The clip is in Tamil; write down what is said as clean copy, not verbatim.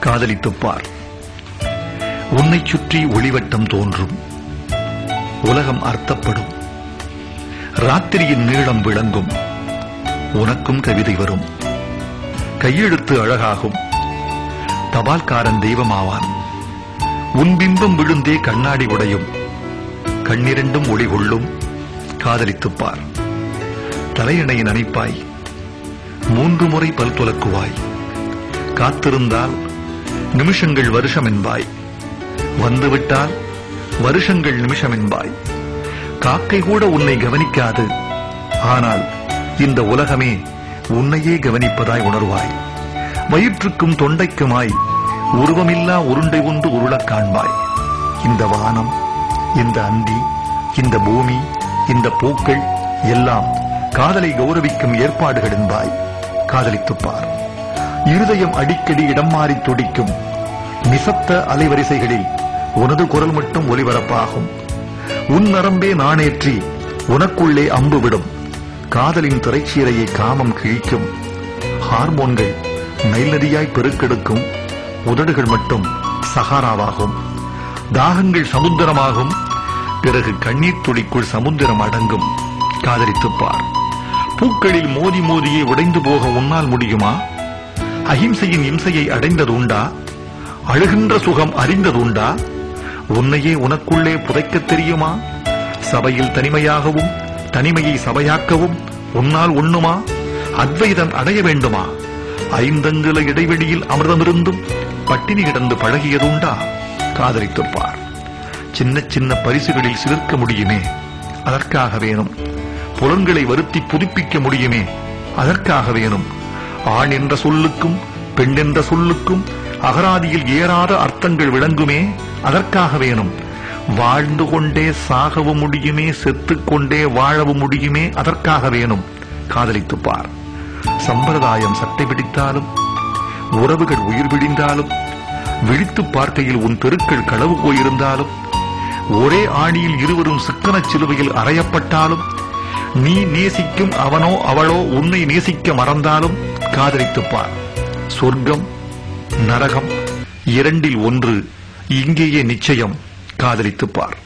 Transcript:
காதலித்துப் பார். உன்னைச் சுற்றி ஒளிவட்டம் தோன்றும். உலகம் அர்த்தப்படும். ராத்திரியின் நீளம் விளங்கும். உனக்கும் கவிதை வரும். கையெழுத்து அழகாகும். தபால்காரன் தெய்வமாவான். உன் பிம்பம் விழுந்தே கண்ணாடி உடையும். கண்ணிரண்டும் ஒளி கொள்ளும். காதலித்துப் பார். தலையணை நனைப்பாய். 3 முறை பல் துலக்குவாய். காத்திருந்தால் நிமிஷங்கள் வருஷம் என்பாய். வந்துவிட்டால் வருஷங்கள் நிமிஷம் என்பாய். காக்கை கூட உன்னை கவனிக்காது. ஆனால் இந்த உலகமே உன்னையே கவனிப்பதாய் உணர்வாய். வயிற்றுக்கும் தொண்டைக்குமாய் உருவமில்லா உருண்டை ஒன்று உருளக் காண்பாய். இந்த வானம், இந்த அந்தி, இந்த பூமி, இந்த பூக்கள் எல்லாம் காதலை கௌரவிக்கும் ஏற்பாடுகள் என்பாய். காதலித்துப் பார். இருதயம் அடிக்கடி இடம் மாறி துடிக்கும். நிசப்த அலைவரிசைகளில் உனது குரல் மட்டும் ஒலிபரப்பாகும். உன் நரம்பே நாணேற்றி உனக்குள்ளே அம்பு விடும். காதலின் திரைச்சீரையை காமம் கிழிக்கும். ஹார்மோன்கள் நைல் நதியாய் பெருக்கெடுக்கும். உதடுகள் மட்டும் சஹாராவாகும். தாகங்கள் சமுத்திரமாகும். பிறகு கண்ணீர் துளிக்குள் சமுத்திரம் அடங்கும். காதலித்துப் பார். பூக்களில் மோதி மோதியே உடைந்து போக உன்னால் முடியுமா? அஹிம்சையின் இம்சையை அடைந்ததுண்டா? அழுகின்ற சுகம் அறிந்ததுண்டா? உன்னையே உனக்குள்ளே புதைக்கத் தெரியுமா? சபையில் தனிமையாகவும் தனிமையை சபையாக்கவும் உன்னால் உண்ணுமா? அத்வைதம் அடைய வேண்டுமா? 5 அங்குல இடைவெளியில் அமிர்தமிருந்தும் பட்டினி கிடந்து பழகியதுண்டா? காதலித்துப் பார். சின்ன சின்ன பரிசுகளில் சிலிர்க்க முடியுமே, அதற்காக வேணும். புலன்களை வருத்தி புதுப்பிக்க முடியுமே, அதற்காக வேணும். ஆண் என்ற சொல்லுக்கும் பெண் என்ற சொல்லுக்கும் அகராதியில் ஏறாத அர்த்தங்கள் விளங்குமே, அதற்காக வேணும். வாழ்ந்து கொண்டே சாகவும் முடியுமே, செத்துக்கொண்டே வாழவும் முடியுமே, அதற்காக வேணும். காதலித்துப் பார். சம்பிரதாயம் சட்டை பிடித்தாலும், உறவுகள் உயிர் விழிந்தாலும், விழித்து பார்க்கையில் உன் தெருக்கள் களவு போயிருந்தாலும், ஒரே ஆணியில் இருவரும் சிக்கனச் சிலுவையில் அறையப்பட்டாலும், நீ நேசிக்கும் அவனோ அவளோ உன்னை நேசிக்க மறந்தாலும் காதலித்துப் பார். சொர்க்கம் நரகம் 2இல் 1 இங்கேயே நிச்சயம். காதலித்துப் பார்.